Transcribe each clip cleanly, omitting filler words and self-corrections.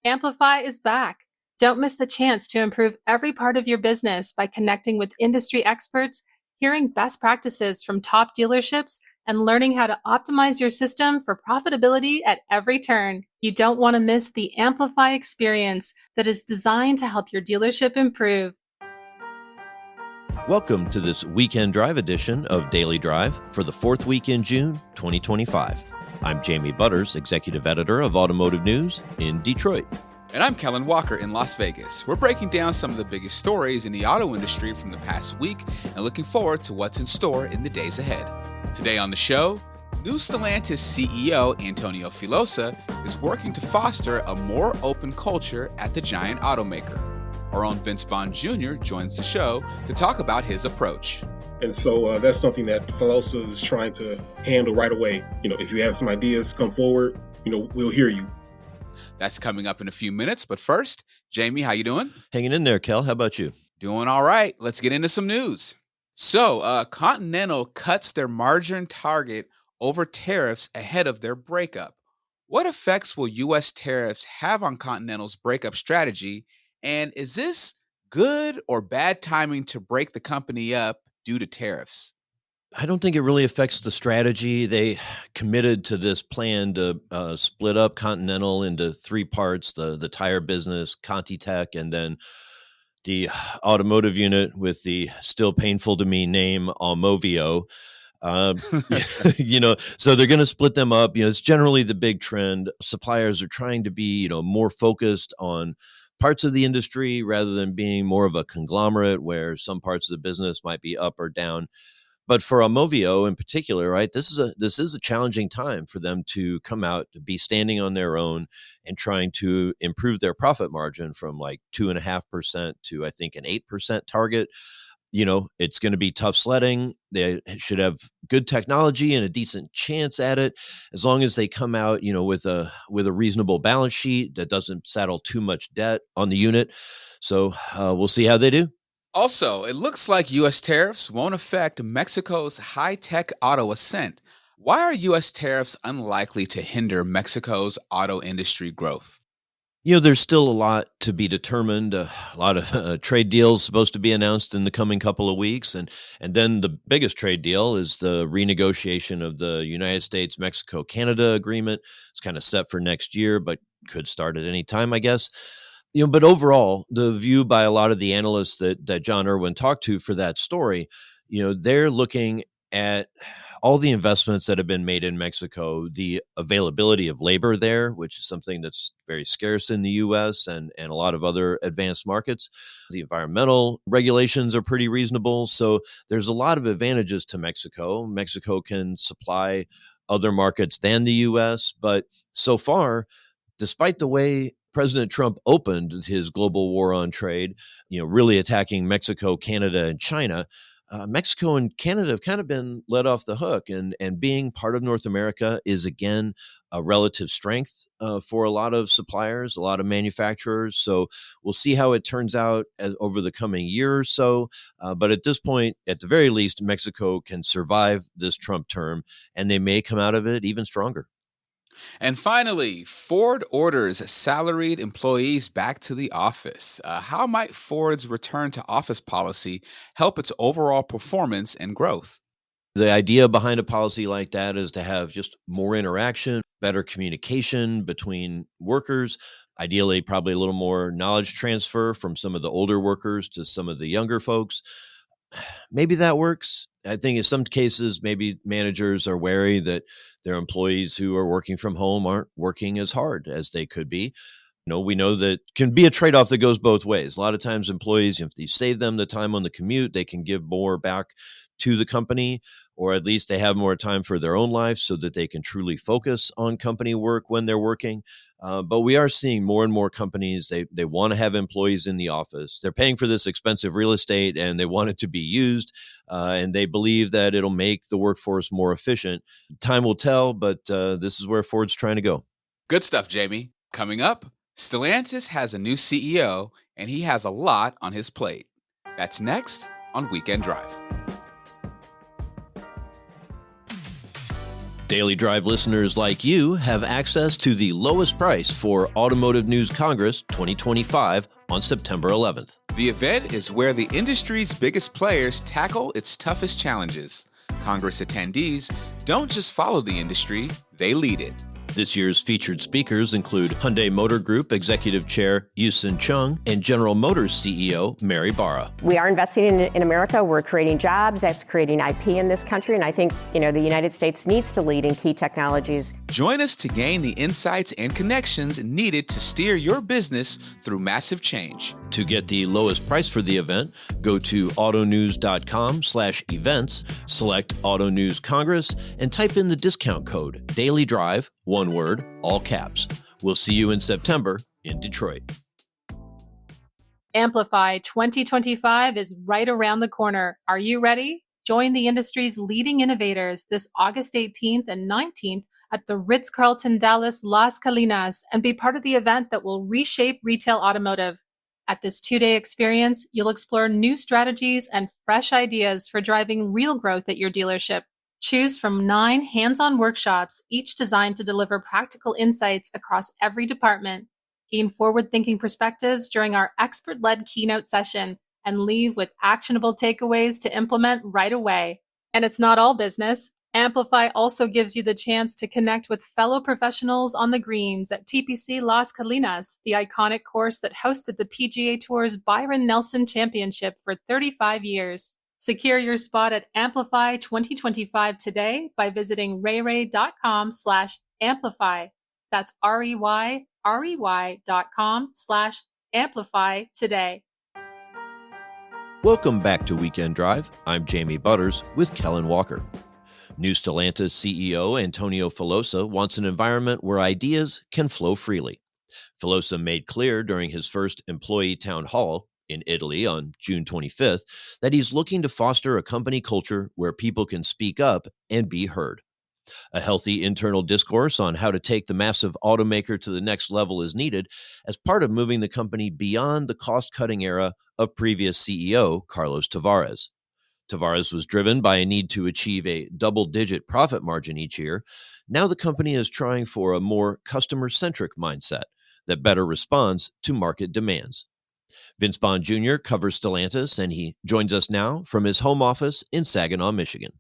Amplify is back. Don't miss the chance to improve every part of your business by connecting with industry experts, hearing best practices from top dealerships, and learning how to optimize your system for profitability at every turn. You don't want to miss the Amplify experience that is designed to help your dealership improve. Welcome to this weekend drive edition of Daily Drive for the fourth week in June 2025. I'm Jamie Butters, Executive Editor of Automotive News in Detroit. And I'm Kellen Walker in Las Vegas. We're breaking down some of the biggest stories in the auto industry from the past week and looking forward to what's in store in the days ahead. Today on the show, new Stellantis CEO Antonio Filosa is working to foster a more open culture at the giant automaker. Our own Vince Bond Jr. joins the show to talk about his approach. And so that's something that Filosa is trying to handle right away. If you have some ideas, come forward. We'll hear you. That's coming up in a few minutes. But first, Jamie, how you doing? Hanging in there, Kel. How about you? Doing all right. Let's get into some news. So Continental cuts their margin target over tariffs ahead of their breakup. What effects will U.S. tariffs have on Continental's breakup strategy? And is this good or bad timing to break the company up due to tariffs? I don't think it really affects the strategy. They committed to this plan to split up Continental into three parts, the tire business, ContiTech, and then the automotive unit with the still painful to me name Aumovio. So they're going to split them up. It's generally the big trend. Suppliers are trying to be, more focused on parts of the industry rather than being more of a conglomerate where some parts of the business might be up or down. But for Aumovio in particular, right, this is a challenging time for them to come out, to be standing on their own and trying to improve their profit margin from like 2.5% to I think an 8% target. It's going to be tough sledding. They should have good technology and a decent chance at it, as long as they come out, with a reasonable balance sheet that doesn't saddle too much debt on the unit. So we'll see how they do. Also, it looks like U.S. tariffs won't affect Mexico's high-tech auto ascent. Why are U.S. tariffs unlikely to hinder Mexico's auto industry growth? There's still a lot to be determined. A lot of trade deals supposed to be announced in the coming couple of weeks. And then the biggest trade deal is the renegotiation of the United States-Mexico-Canada agreement. It's kind of set for next year, but could start at any time, I guess. But overall, the view by a lot of the analysts that John Irwin talked to for that story, they're looking at all the investments that have been made in Mexico, the availability of labor there, which is something that's very scarce in the U.S. and a lot of other advanced markets. The environmental regulations are pretty reasonable. So there's a lot of advantages to Mexico. Mexico can supply other markets than the U.S. But so far, despite the way President Trump opened his global war on trade, really attacking Mexico, Canada, and China, Mexico and Canada have kind of been let off the hook, and being part of North America is, again, a relative strength for a lot of suppliers, a lot of manufacturers. So we'll see how it turns out over the coming year or so. But at this point, at the very least, Mexico can survive this Trump term, and they may come out of it even stronger. And finally, Ford orders salaried employees back to the office. How might Ford's return to office policy help its overall performance and growth? The idea behind a policy like that is to have just more interaction, better communication between workers, ideally probably a little more knowledge transfer from some of the older workers to some of the younger folks. Maybe that works. I think in some cases, maybe managers are wary that their employees who are working from home aren't working as hard as they could be. We know that can be a trade-off that goes both ways. A lot of times employees, if you save them the time on the commute, they can give more back to the company, or at least they have more time for their own life so that they can truly focus on company work when they're working. But we are seeing more and more companies, they want to have employees in the office. They're paying for this expensive real estate and they want it to be used. And they believe that it'll make the workforce more efficient. Time will tell, but this is where Ford's trying to go. Good stuff, Jamie. Coming up, Stellantis has a new CEO and he has a lot on his plate. That's next on Weekend Drive. Daily Drive listeners like you have access to the lowest price for Automotive News Congress 2025 on September 11th. The event is where the industry's biggest players tackle its toughest challenges. Congress attendees don't just follow the industry, they lead it. This year's featured speakers include Hyundai Motor Group Executive Chair Yusin Chung and General Motors CEO Mary Barra. We are investing in America. We're creating jobs. That's creating IP in this country. And I think, the United States needs to lead in key technologies. Join us to gain the insights and connections needed to steer your business through massive change. To get the lowest price for the event, go to autonews.com/events, select Auto News Congress, and type in the discount code Daily Drive, one word, all caps. We'll see you in September in Detroit. Amplify 2025 is right around the corner. Are you ready? Join the industry's leading innovators this August 18th and 19th at the Ritz-Carlton Dallas Las Colinas and be part of the event that will reshape retail automotive. At this 2-day experience, you'll explore new strategies and fresh ideas for driving real growth at your dealership. Choose from 9 hands-on workshops, each designed to deliver practical insights across every department. Gain forward-thinking perspectives during our expert-led keynote session and leave with actionable takeaways to implement right away. And it's not all business. Amplify also gives you the chance to connect with fellow professionals on the greens at TPC Las Colinas, the iconic course that hosted the PGA Tour's Byron Nelson Championship for 35 years. Secure your spot at Amplify 2025 today by visiting rayray.com/amplify. That's REYREY.com/amplify today. Welcome back to Weekend Drive. I'm Jamie Butters with Kellen Walker. New Stellantis CEO Antonio Filosa wants an environment where ideas can flow freely. Filosa made clear during his first employee town hall in Italy on June 25th that he's looking to foster a company culture where people can speak up and be heard. A healthy internal discourse on how to take the massive automaker to the next level is needed as part of moving the company beyond the cost-cutting era of previous CEO Carlos Tavares. Tavares was driven by a need to achieve a double-digit profit margin each year. Now the company is trying for a more customer-centric mindset that better responds to market demands. Vince Bond Jr. covers Stellantis, and he joins us now from his home office in Saginaw, Michigan.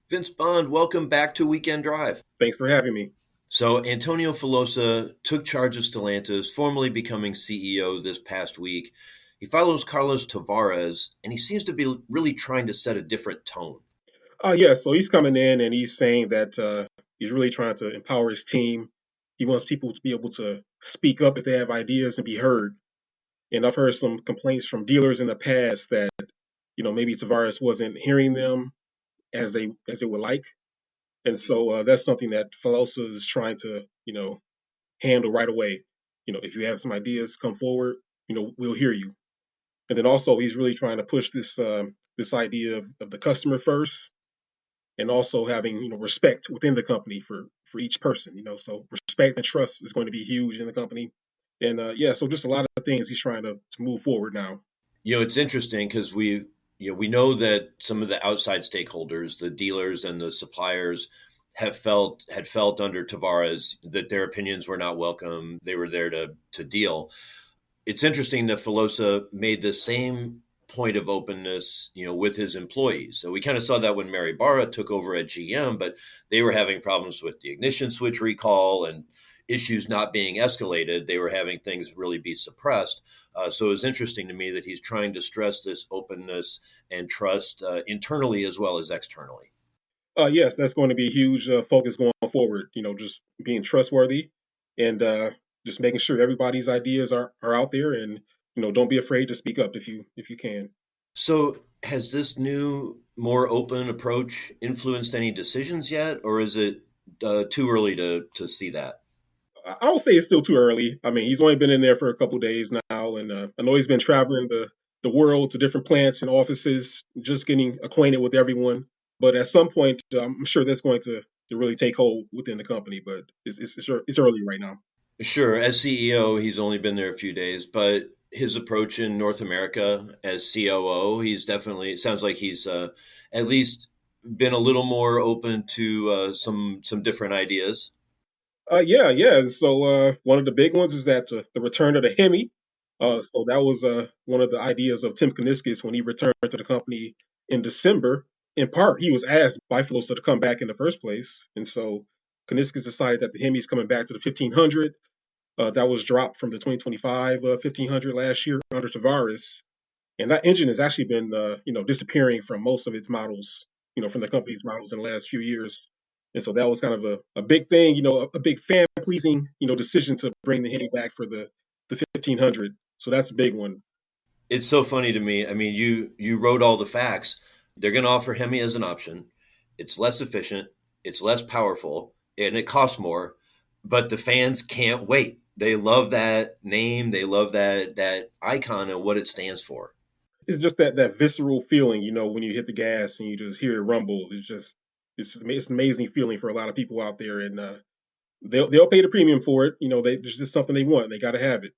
Vince Bond, welcome back to Weekend Drive. Thanks for having me. So Antonio Filosa took charge of Stellantis, formally becoming CEO this past week. He follows Carlos Tavares, and he seems to be really trying to set a different tone. So he's coming in and he's saying that he's really trying to empower his team. He wants people to be able to speak up if they have ideas and be heard. And I've heard some complaints from dealers in the past that, maybe Tavares wasn't hearing them as they would like. And so that's something that Filosa is trying to, handle right away. If you have some ideas, come forward, we'll hear you. And then also he's really trying to push this idea of the customer first, and also having respect within the company for each person. So respect and trust is going to be huge in the company. And so just a lot of things he's trying to move forward now. It's interesting because we know that some of the outside stakeholders, the dealers and the suppliers, had felt under Tavares that their opinions were not welcome. They were there to deal. It's interesting that Filosa made the same point of openness, with his employees. So we kind of saw that when Mary Barra took over at GM, but they were having problems with the ignition switch recall and issues not being escalated. They were having things really be suppressed. So it was interesting to me that he's trying to stress this openness and trust internally as well as externally. Yes, that's going to be a huge focus going forward. Just being trustworthy and just making sure everybody's ideas are out there, and don't be afraid to speak up if you can. So has this new, more open approach influenced any decisions yet, or is it too early to see that? I would say it's still too early. I mean, he's only been in there for a couple of days now, and I know he's been traveling the world to different plants and offices, just getting acquainted with everyone. But at some point, I'm sure that's going to really take hold within the company. But it's early right now. Sure. As CEO, he's only been there a few days, but his approach in North America as COO, he's definitely, it sounds like he's at least been a little more open to some different ideas. Yeah. And so one of the big ones is that the return of the Hemi. So that was one of the ideas of Tim Kuniskis when he returned to the company in December. In part, he was asked by Filosa to come back in the first place, and so Kuniskis decided that the Hemi's coming back to the 1500. That was dropped from the 2025 1500 last year under Tavares, and that engine has actually been disappearing from most of its models, from the company's models in the last few years. And so that was kind of a big thing, a big fan pleasing decision to bring the Hemi back for the 1500. So that's a big one. It's so funny to me. I mean, you wrote all the facts. They're going to offer Hemi as an option. It's less efficient, it's less powerful, and it costs more. But the fans can't wait. They love that name. They love that icon and what it stands for. It's just that visceral feeling, when you hit the gas and you just hear it rumble. It's an amazing feeling for a lot of people out there, and they'll pay the premium for it. It's just something they want. They got to have it.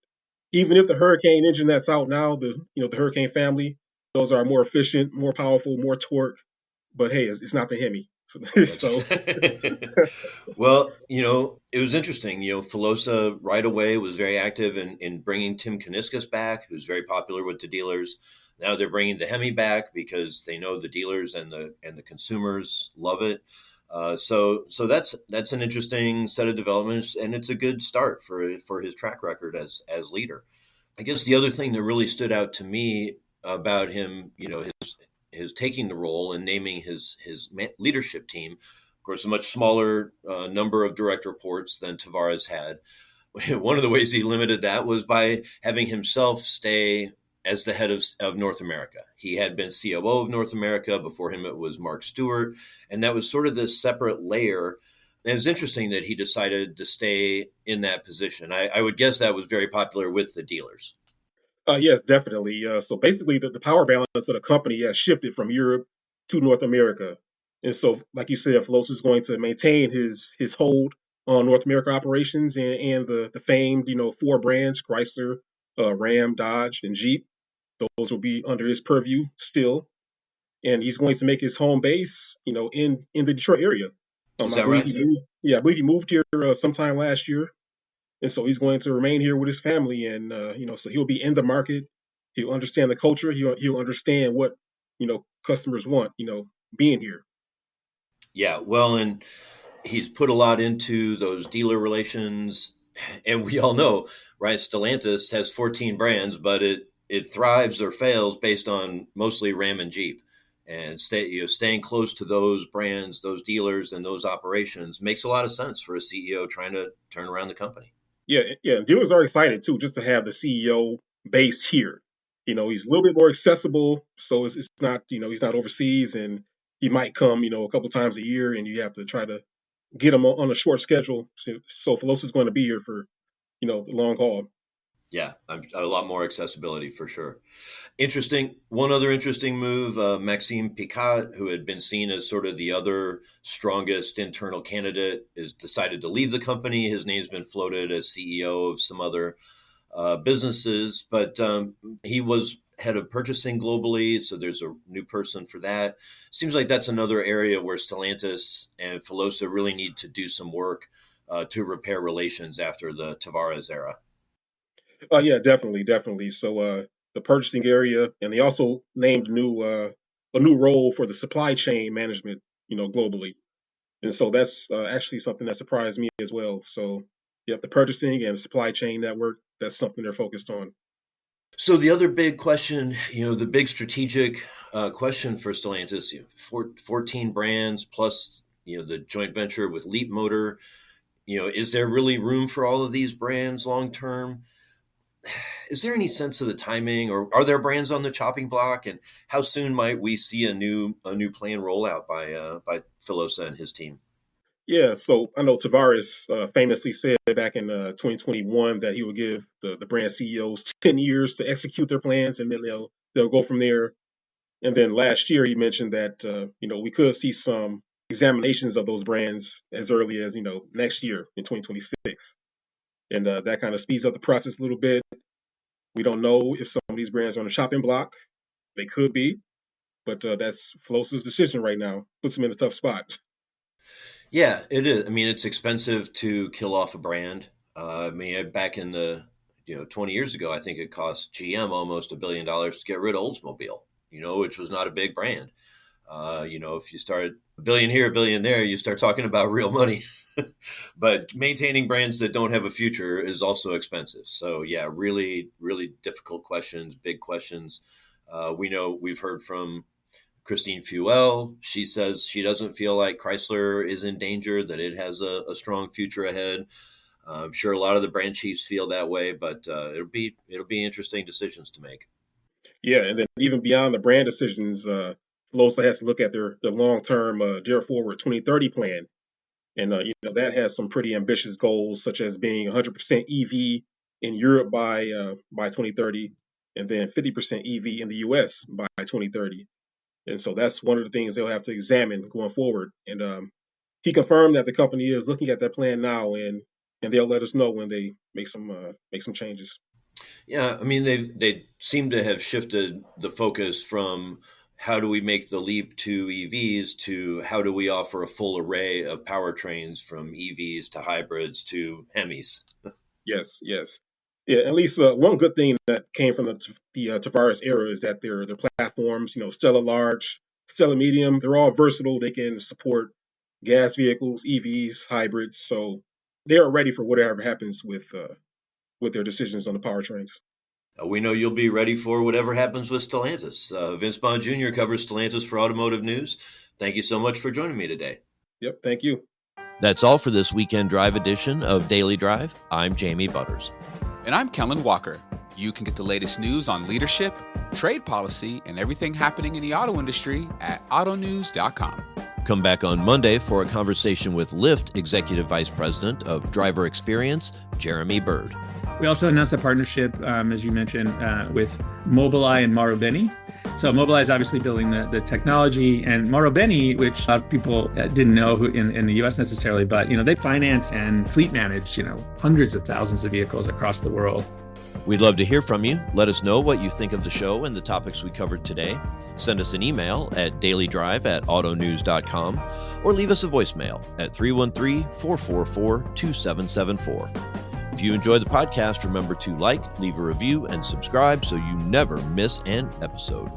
Even if the Hurricane engine that's out now, the Hurricane family, those are more efficient, more powerful, more torque. But hey, it's not the Hemi. So, That's so well, it was interesting. Filosa right away was very active in bringing Tim Kuniskis back, who's very popular with the dealers. Now they're bringing the Hemi back because they know the dealers and the consumers love it. So that's an interesting set of developments, and it's a good start for his track record as leader. I guess the other thing that really stood out to me about him, his taking the role and naming his leadership team. Of course, a much smaller number of direct reports than Tavares had. One of the ways he limited that was by having himself stay as the head of North America. He had been COO of North America. Before him, it was Mark Stewart. And that was sort of this separate layer. And it was interesting that he decided to stay in that position. I would guess that was very popular with the dealers. yes, definitely. So basically, the power balance of the company has shifted from Europe to North America, and so, like you said, Filosa is going to maintain his hold on North America operations and the famed four brands: Chrysler, Ram, Dodge, and Jeep. Those will be under his purview still, and he's going to make his home base, in the Detroit area. Is I that believe right? he moved. Yeah, I believe he moved here sometime last year, and so he's going to remain here with his family, and so he'll be in the market. He'll understand the culture. He'll understand what customers want. Being here. Yeah. Well, and he's put a lot into those dealer relations, and we all know, right? Stellantis has 14 brands, but it thrives or fails based on mostly Ram and Jeep. And staying close to those brands, those dealers, and those operations makes a lot of sense for a CEO trying to turn around the company. Yeah. Dealers are excited too, just to have the CEO based here. He's a little bit more accessible, so it's not he's not overseas, and he might come a couple times a year, and you have to try to get him on a short schedule. So Filosa's going to be here for the long haul. Yeah, a lot more accessibility for sure. Interesting. One other interesting move, Maxime Picat, who had been seen as sort of the other strongest internal candidate, is decided to leave the company. His name's been floated as CEO of some other businesses, but he was head of purchasing globally, so there's a new person for that. Seems like that's another area where Stellantis and Filosa really need to do some work to repair relations after the Tavares era. Yeah, definitely. So the purchasing area, and they also named a new role for the supply chain management, globally. And so that's actually something that surprised me as well. So yeah, the purchasing and supply chain network, that's something they're focused on. So the other big question, the big strategic question for Stellantis, 14 brands plus, the joint venture with Leap Motor, is there really room for all of these brands long term? Is there any sense of the timing, or are there brands on the chopping block? And how soon might we see a new plan roll out by Filosa and his team? Yeah, so I know Tavares famously said back in 2021 that he would give the brand CEOs 10 years to execute their plans, and then they'll go from there. And then last year he mentioned that we could see some examinations of those brands as early as next year in 2026, and that kind of speeds up the process a little bit. We don't know if some of these brands are on the shopping block. They could be, But that's Filosa's decision right now. Puts him in a tough spot. Yeah, it is. I mean, it's expensive to kill off a brand. I mean, back in the 20 years ago, I think it cost GM almost $1 billion to get rid of Oldsmobile, which was not a big brand. If you start a billion here, a billion there, you start talking about real money. But maintaining brands that don't have a future is also expensive. So yeah, really, really difficult questions, big questions. We've heard from Christine Fuel. She says she doesn't feel like Chrysler is in danger, that it has a strong future ahead. I'm sure a lot of the brand chiefs feel that way, but it'll be interesting decisions to make. Yeah, and then even beyond the brand decisions, Filosa has to look at their long-term Dare Forward 2030 plan. And that has some pretty ambitious goals, such as being 100% EV in Europe by 2030, and then 50% EV in the US by 2030. And so that's one of the things they'll have to examine going forward. And he confirmed that the company is looking at that plan now, and they'll let us know when they make some changes. Yeah, I mean they seem to have shifted the focus from how do we make the leap to EVs to how do we offer a full array of powertrains from EVs to hybrids to Hemis. Yes, yes. Yeah, at least one good thing that came from the Tavares era is that their platforms, Stella Large, Stella Medium, they're all versatile. They can support gas vehicles, EVs, hybrids. So they are ready for whatever happens with their decisions on the powertrains. We know you'll be ready for whatever happens with Stellantis. Vince Bond Jr. covers Stellantis for Automotive News. Thank you so much for joining me today. Yep, thank you. That's all for this Weekend Drive edition of Daily Drive. I'm Jamie Butters. And I'm Kellen Walker. You can get the latest news on leadership, trade policy, and everything happening in the auto industry at autonews.com. Come back on Monday for a conversation with Lyft Executive Vice President of Driver Experience, Jeremy Bird. We also announced a partnership, as you mentioned, with Mobileye and Marubeni. So Mobileye is obviously building the technology, and Marubeni, which a lot of people didn't know who in the U.S. necessarily, but they finance and fleet manage hundreds of thousands of vehicles across the world. We'd love to hear from you. Let us know what you think of the show and the topics we covered today. Send us an email at dailydrive@autonews.com or leave us a voicemail at 313-444-2774. If you enjoy the podcast, remember to like, leave a review, and subscribe so you never miss an episode.